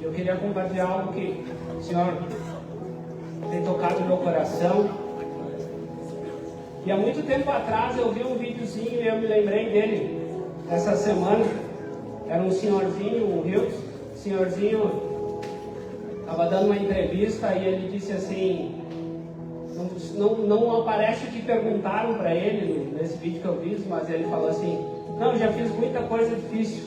Eu queria compartilhar algo que o Senhor tem tocado no meu coração. E há muito tempo atrás eu vi um videozinho e eu me lembrei dele essa semana. Era um senhorzinho, um Hilton, senhorzinho estava dando uma entrevista e ele disse assim, não aparece o que perguntaram para ele nesse vídeo que eu vi, mas ele falou assim, não, já fiz muita coisa difícil,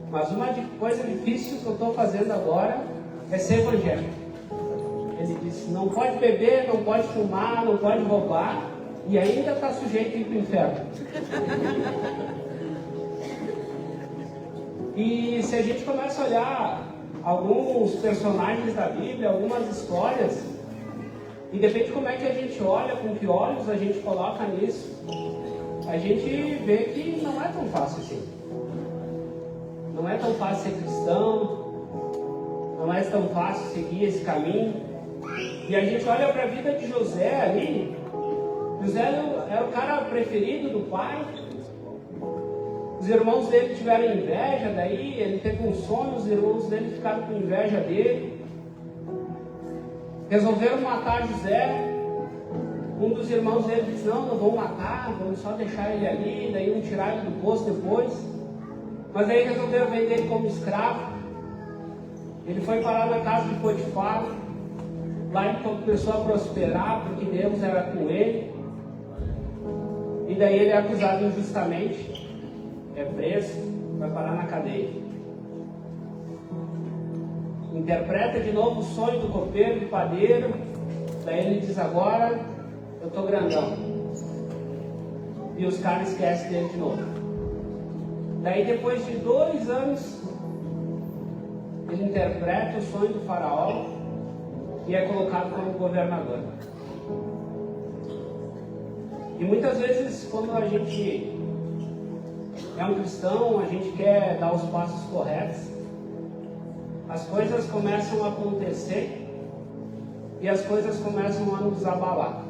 mas uma coisa difícil que eu estou fazendo agora é ser evangélico. Ele disse, não pode beber, não pode fumar, não pode roubar e ainda está sujeito a ir para o inferno. E se a gente começa a olhar alguns personagens da Bíblia, algumas histórias, e depende de como é que a gente olha, com que olhos a gente coloca nisso, a gente vê que não é tão fácil assim. Não é tão fácil ser cristão, não é tão fácil seguir esse caminho. E a gente olha para a vida de José ali. José era o cara preferido do pai. Os irmãos dele tiveram inveja, daí ele teve um sonho, os irmãos dele ficaram com inveja dele. Resolveram matar José. Um dos irmãos dele disse, não vamos matar, vamos só deixar ele ali, daí vamos tirar ele do poço depois. Mas aí resolveram vender ele como escravo. Ele foi parar na casa de Potifar. Lá ele começou a prosperar, porque Deus era com ele. E daí ele é acusado injustamente. É preso, vai parar na cadeia. Interpreta de novo o sonho do copeiro, do padeiro. Daí ele diz, agora eu estou grandão. E os caras esquecem dele de novo. Daí depois de 2 anos, ele interpreta o sonho do faraó e é colocado como governador. E muitas vezes quando a gente é um cristão, a gente quer dar os passos corretos, as coisas começam a acontecer e as coisas começam a nos abalar.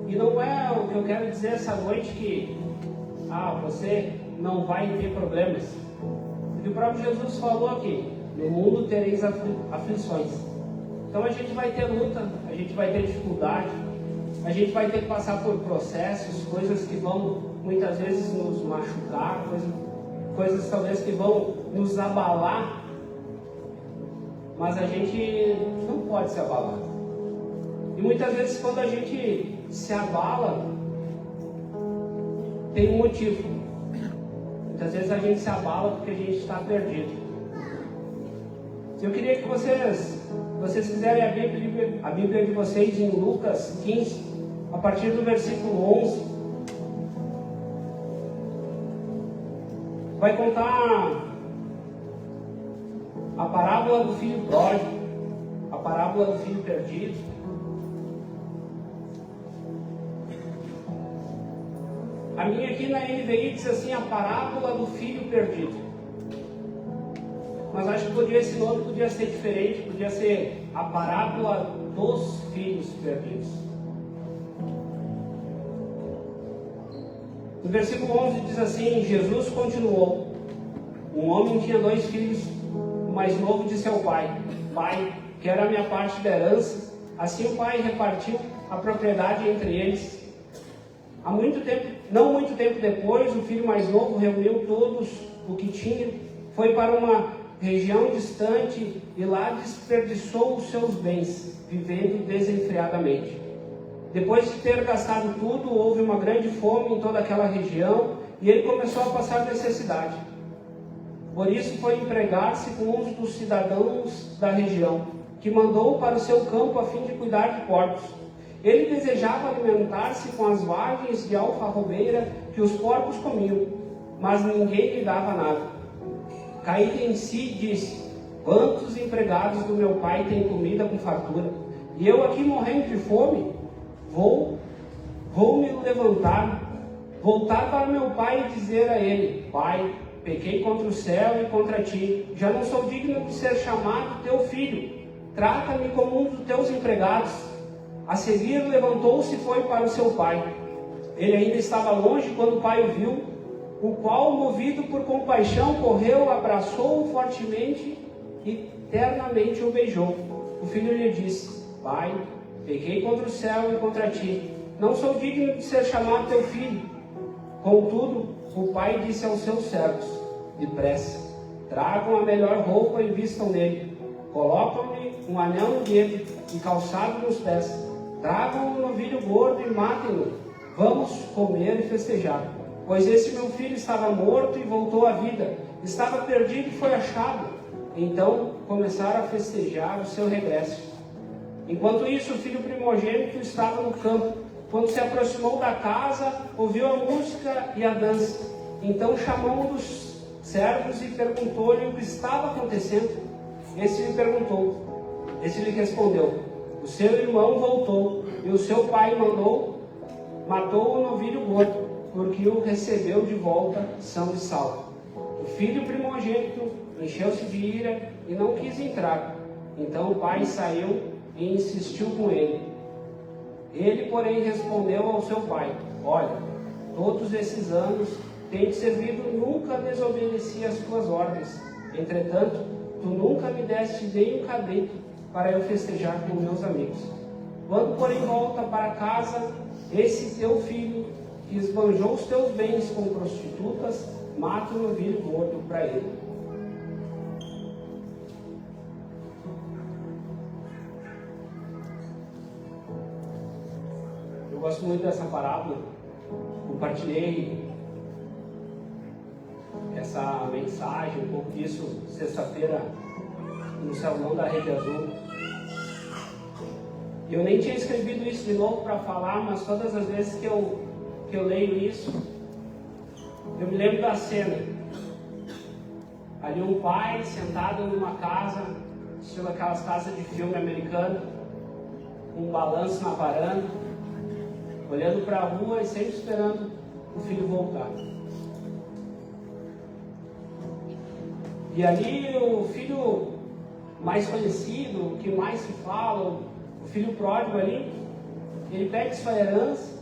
E não é o que eu quero dizer essa noite que você não vai ter problemas. Porque o próprio Jesus falou aqui, no mundo tereis aflições. Então a gente vai ter luta, a gente vai ter dificuldade, a gente vai ter que passar por processos, coisas que vão muitas vezes nos machucar, coisas talvez que vão nos abalar, mas a gente não pode se abalar. E muitas vezes quando a gente se abala, tem um motivo. Muitas vezes a gente se abala porque a gente está perdido. Eu queria que vocês fizerem a Bíblia de vocês em Lucas 15, a partir do versículo 11. Vai contar a parábola do filho pródigo, a parábola do filho perdido. A minha aqui na NVI diz assim, a parábola do filho perdido. Mas acho que esse nome podia ser diferente, podia ser a parábola dos filhos perdidos. No versículo 11 diz assim, Jesus continuou, um homem tinha 2 filhos, o mais novo disse ao pai, pai, quero a minha parte da herança. Assim o pai repartiu a propriedade entre eles. Não muito tempo depois, o filho mais novo reuniu todos o que tinha, foi para uma região distante e lá desperdiçou os seus bens, vivendo desenfreadamente. Depois de ter gastado tudo, houve uma grande fome em toda aquela região e ele começou a passar necessidade. Por isso foi empregar-se com um dos cidadãos da região, que mandou para o seu campo a fim de cuidar de porcos. Ele desejava alimentar-se com as vagens de alfarrobeira que os porcos comiam, mas ninguém lhe dava nada. Caído em si, disse, quantos empregados do meu pai têm comida com fartura, e eu aqui morrendo de fome? Vou me levantar, voltar para meu pai e dizer a ele, pai, pequei contra o céu e contra ti, já não sou digno de ser chamado teu filho, trata-me como um dos teus empregados. A seguir levantou-se e foi para o seu pai. Ele ainda estava longe quando o pai o viu, o qual, movido por compaixão, correu, abraçou-o fortemente e ternamente o beijou. O filho lhe disse: Pai, pequei contra o céu e contra ti, não sou digno de ser chamado teu filho. Contudo, o pai disse aos seus servos: Depressa, tragam a melhor roupa e vistam nele, colocam-lhe um anel no dedo e calçado nos pés, tragam um novilho gordo e matem-no. Vamos comer e festejar, pois esse meu filho estava morto e voltou à vida, estava perdido e foi achado. Então começaram a festejar o seu regresso. Enquanto isso, o filho primogênito estava no campo. Quando se aproximou da casa, ouviu a música e a dança. Então chamou um dos servos e perguntou-lhe o que estava acontecendo. Esse lhe respondeu: O seu irmão voltou e o seu pai matou o novilho gordo, porque o recebeu de volta são e salvo. O filho primogênito encheu-se de ira e não quis entrar. Então o pai saiu e insistiu com ele. Ele, porém, respondeu ao seu pai: Olha, todos esses anos tenho te servido, nunca desobedeci às tuas ordens. Entretanto, tu nunca me deste nem um cabrito para eu festejar com meus amigos. Quando, porém, volta para casa, esse teu filho, que esbanjou os teus bens com prostitutas, mata o novilho gordo para ele. Eu gosto muito dessa parábola. Compartilhei essa mensagem, um pouco disso, sexta-feira, no sermão da Rede Azul. Eu nem tinha escrevido isso de novo para falar, mas todas as vezes que eu leio isso, eu me lembro da cena. Ali um pai sentado numa casa, estilo aquelas casas de filme americano, com um balanço na varanda, olhando para a rua e sempre esperando o filho voltar. E ali o filho mais conhecido, o que mais se fala, o filho pródigo ali, ele pede sua herança.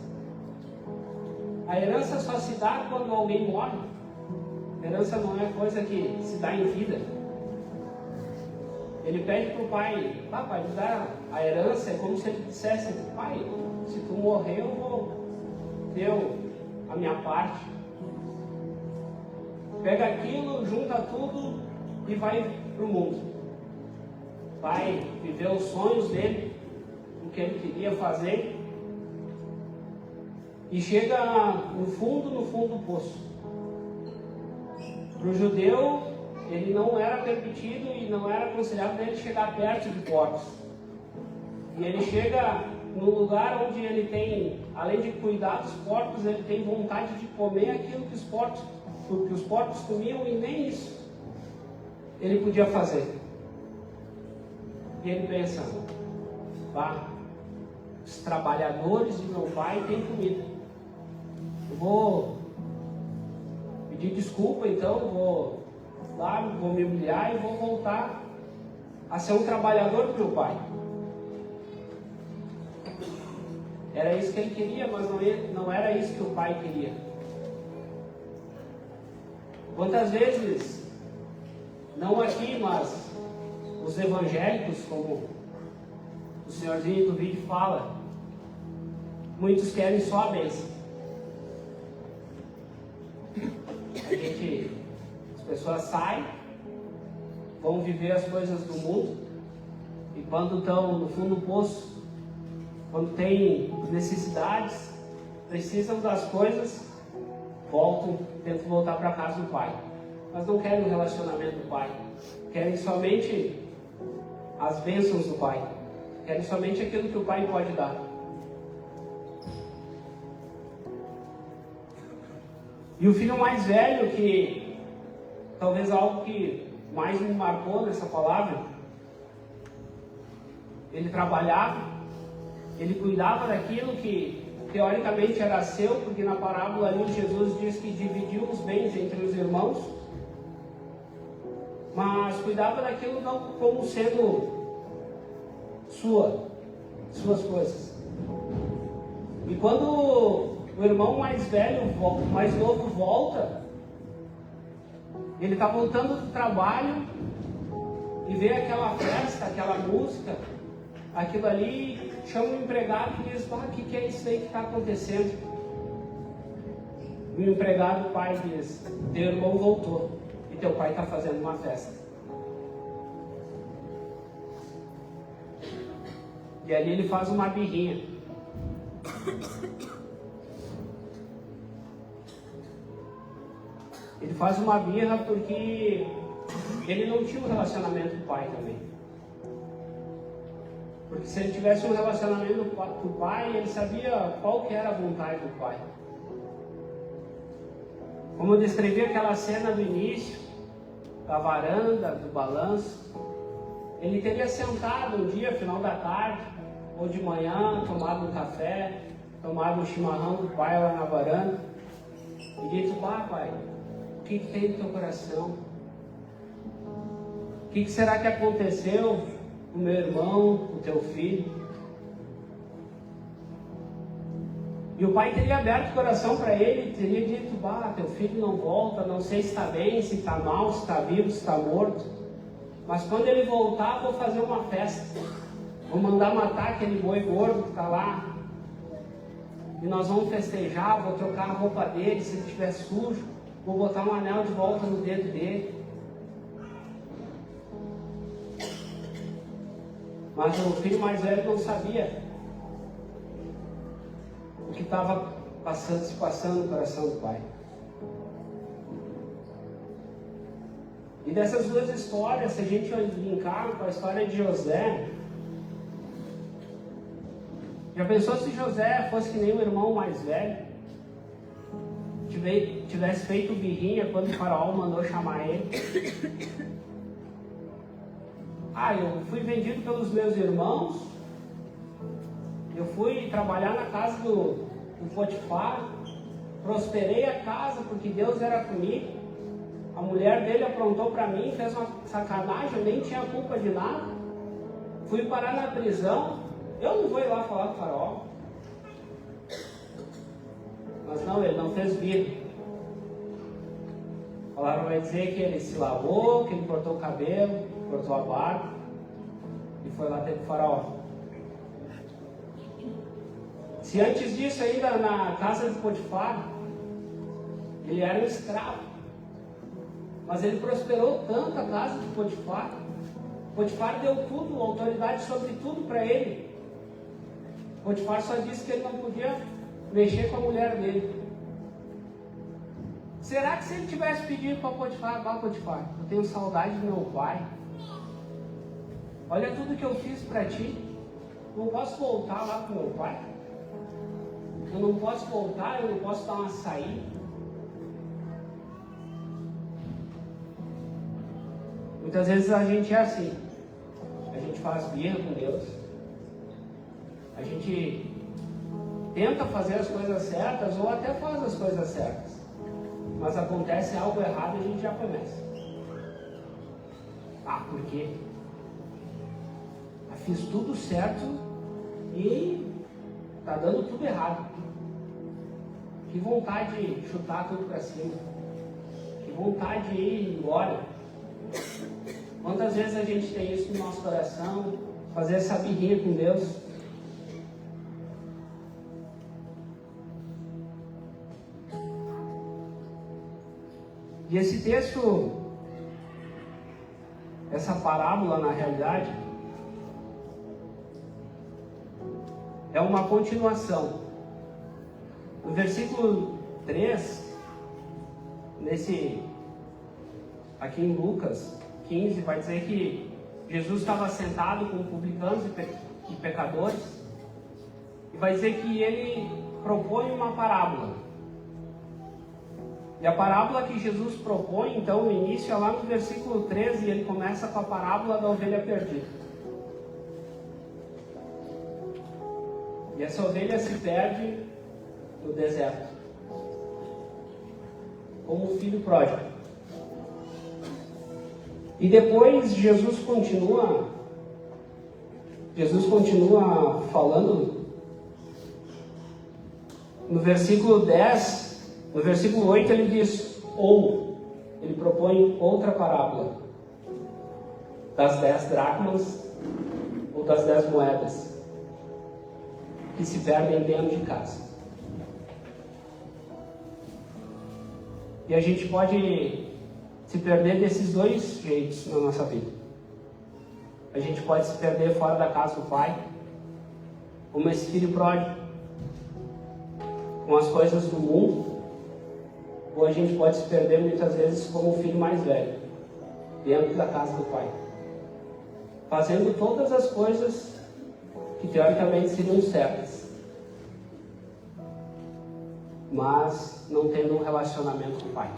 A herança só se dá quando alguém morre. A herança não é coisa que se dá em vida. Ele pede para o pai: Pai, me dá a herança. É como se ele dissesse: Pai, se tu morrer, eu vou ter a minha parte. Pega aquilo, junta tudo e vai para o mundo. Vai viver os sonhos dele, o que ele queria fazer, e chega no fundo do poço. Para o judeu, ele não era permitido e não era aconselhável ele chegar perto de porcos. E ele chega no lugar onde ele tem, além de cuidar dos porcos, ele tem vontade de comer aquilo que os porcos comiam, e nem isso ele podia fazer. E ele pensa: os trabalhadores de meu pai têm comida. Eu vou pedir desculpa, então, vou me humilhar e vou voltar a ser um trabalhador do meu pai. Era isso que ele queria, mas não era isso que o pai queria. Quantas vezes, não aqui, mas os evangélicos, como o senhorzinho do vídeo fala, muitos querem só a bênção. As pessoas saem, vão viver as coisas do mundo, e quando estão no fundo do poço, quando tem necessidades, precisam das coisas, tentam voltar para casa do pai. Mas não querem o relacionamento do pai. Querem somente as bênçãos do pai. Querem somente aquilo que o pai pode dar. E o filho mais velho, que talvez algo que mais me marcou nessa palavra, ele trabalhava, ele cuidava daquilo que teoricamente era seu, porque na parábola ali Jesus diz que dividiu os bens entre os irmãos, mas cuidava daquilo não como sendo suas coisas. E quando o irmão mais velho, mais novo volta, Ele está voltando do trabalho e vê aquela festa, aquela música, aquilo ali, chama o empregado e diz: o que é isso aí que está acontecendo? O empregado, o pai diz: teu irmão voltou e teu pai está fazendo uma festa. E ali ele faz uma birrinha. Ele faz uma birra porque ele não tinha um relacionamento com o pai também. Porque se ele tivesse um relacionamento com o pai, ele sabia qual que era a vontade do pai. Como eu descrevi aquela cena do início, da varanda, do balanço, ele teria sentado um dia, final da tarde, ou de manhã, tomado um café, tomado um chimarrão do pai lá na varanda, e dito: pai, o que tem no teu coração? O que será que aconteceu com o meu irmão, com o teu filho? E o pai teria aberto o coração para ele, teria dito: teu filho não volta, não sei se está bem, se está mal, se está vivo, se está morto. Mas quando ele voltar, vou fazer uma festa. Vou mandar matar aquele boi gordo que está lá. E nós vamos festejar, vou trocar a roupa dele, se ele estiver sujo, vou botar um anel de volta no dedo dele. Mas o filho mais velho não sabia o que estava se passando no coração do pai. E dessas duas histórias, se a gente linkar com a história de José, já pensou se José fosse que nem o irmão mais velho, tivesse feito birrinha quando o faraó mandou chamar ele? Eu fui vendido pelos meus irmãos, eu fui trabalhar na casa do Potifar, prosperei a casa porque Deus era comigo, a mulher dele aprontou para mim, fez uma sacanagem, eu nem tinha culpa de nada, fui parar na prisão, eu não vou ir lá falar com o faraó. Mas não, ele não fez birra. Falaram, vai dizer que ele se lavou, que ele cortou o cabelo, cortou a barba e foi lá ter com o faraó. Se antes disso, ainda na casa de Potifar, ele era um escravo, mas ele prosperou tanto a casa de Potifar. Potifar deu tudo, autoridade sobre tudo para ele. Potifar só disse que ele não podia mexer com a mulher dele. Será que se ele tivesse pedido para Potifar: Potifar, eu tenho saudade do meu pai, olha tudo que eu fiz para ti, não posso voltar lá para o meu pai? Eu não posso voltar, eu não posso dar uma saída? Muitas vezes a gente é assim, a gente faz birra com Deus, a gente tenta fazer as coisas certas ou até faz as coisas certas, mas acontece algo errado e a gente já começa. Por quê? Fiz tudo certo e está dando tudo errado. Que vontade de chutar tudo para cima. Que vontade de ir embora. Quantas vezes a gente tem isso no nosso coração, fazer essa birrinha com Deus? E esse texto, essa parábola na realidade, é uma continuação. No versículo 3, aqui em Lucas 15, vai dizer que Jesus estava sentado com publicanos e pecadores, e vai dizer que ele propõe uma parábola. E a parábola que Jesus propõe, então, no início é lá no versículo 13, e ele começa com a parábola da ovelha perdida. E essa ovelha se perde no deserto, como o filho pródigo. E depois Jesus continua falando no versículo 10, no versículo 8 ele diz: ele propõe outra parábola das 10 dracmas ou das 10 moedas que se perdem dentro de casa. E a gente pode se perder desses dois jeitos na nossa vida. A gente pode se perder fora da casa do pai, como esse filho pródigo, com as coisas do mundo, ou a gente pode se perder muitas vezes como o filho mais velho, dentro da casa do pai, fazendo todas as coisas que teoricamente seriam certas, mas não tendo um relacionamento com o pai.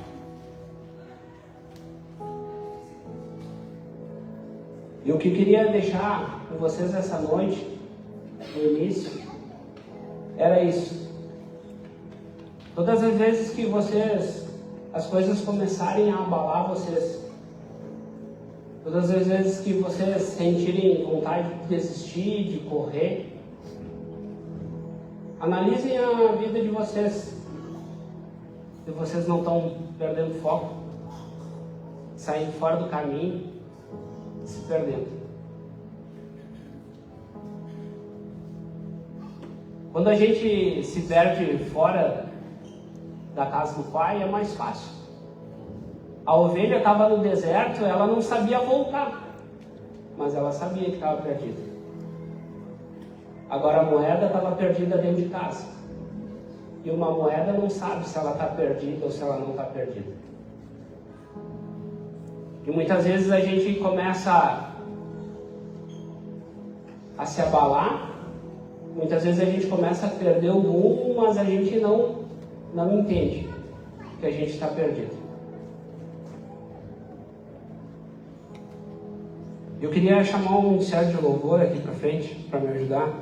E o que eu queria deixar com vocês essa noite, no início, era isso. Todas as vezes que as coisas começarem a abalar vocês, todas as vezes que vocês sentirem vontade de desistir, de correr, analisem a vida de vocês. Se vocês não estão perdendo foco, saindo fora do caminho, se perdendo. Quando a gente se perde fora da casa do pai, é mais fácil. A ovelha estava no deserto, ela não sabia voltar, mas ela sabia que estava perdida. Agora a moeda estava perdida dentro de casa, e uma moeda não sabe se ela está perdida ou se ela não está perdida. E muitas vezes a gente começa a se abalar, muitas vezes a gente começa a perder o rumo, mas a gente não entende que a gente está perdido. Eu queria chamar um ministério de louvor aqui para frente, para me ajudar.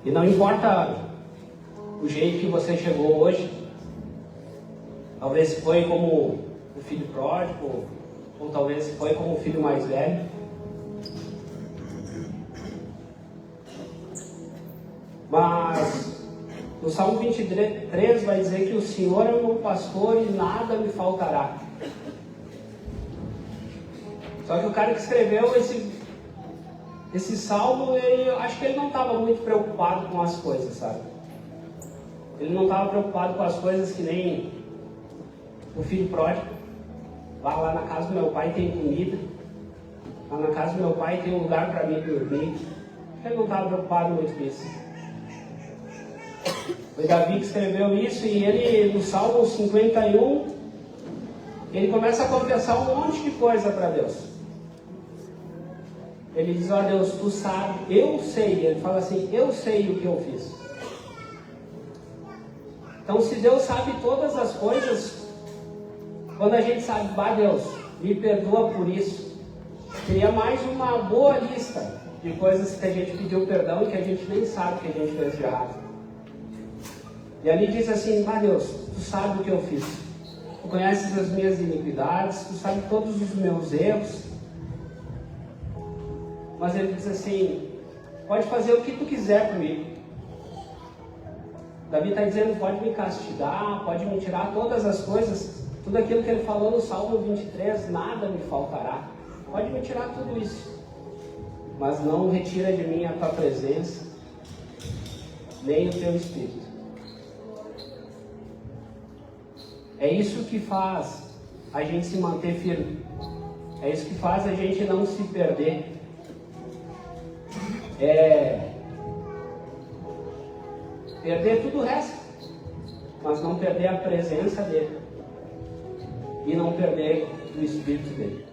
E não importa o jeito que você chegou hoje, talvez foi como o filho pródigo, ou talvez foi como o filho mais velho. Mas no Salmo 23 vai dizer que o Senhor é o meu pastor e nada me faltará. Só que o cara que escreveu esse salmo, eu acho que ele não estava muito preocupado com as coisas, sabe? Ele não estava preocupado com as coisas que nem o filho pródigo. Lá na casa do meu pai tem comida, lá na casa do meu pai tem um lugar para mim dormir. Ele não estava preocupado muito com isso. Foi Davi que escreveu isso, e ele, no Salmo 51, ele começa a confessar um monte de coisa para Deus. Ele diz: ó Deus, tu sabe, eu sei. Ele fala assim: eu sei o que eu fiz. Então, se Deus sabe todas as coisas, quando a gente sabe, Deus, me perdoa por isso, seria mais uma boa lista de coisas que a gente pediu perdão e que a gente nem sabe que a gente fez de errado. E ali diz assim: Deus, tu sabe o que eu fiz, tu conheces as minhas iniquidades, tu sabe todos os meus erros. Mas ele diz assim: pode fazer o que tu quiser comigo. Davi está dizendo: pode me castigar, pode me tirar todas as coisas, tudo aquilo que ele falou no Salmo 23, nada me faltará. Pode me tirar tudo isso, mas não retira de mim a tua presença, nem o teu Espírito. É isso que faz a gente se manter firme. É isso que faz a gente não se perder. Perder tudo o resto, mas não perder a presença dele e não perder o Espírito dele.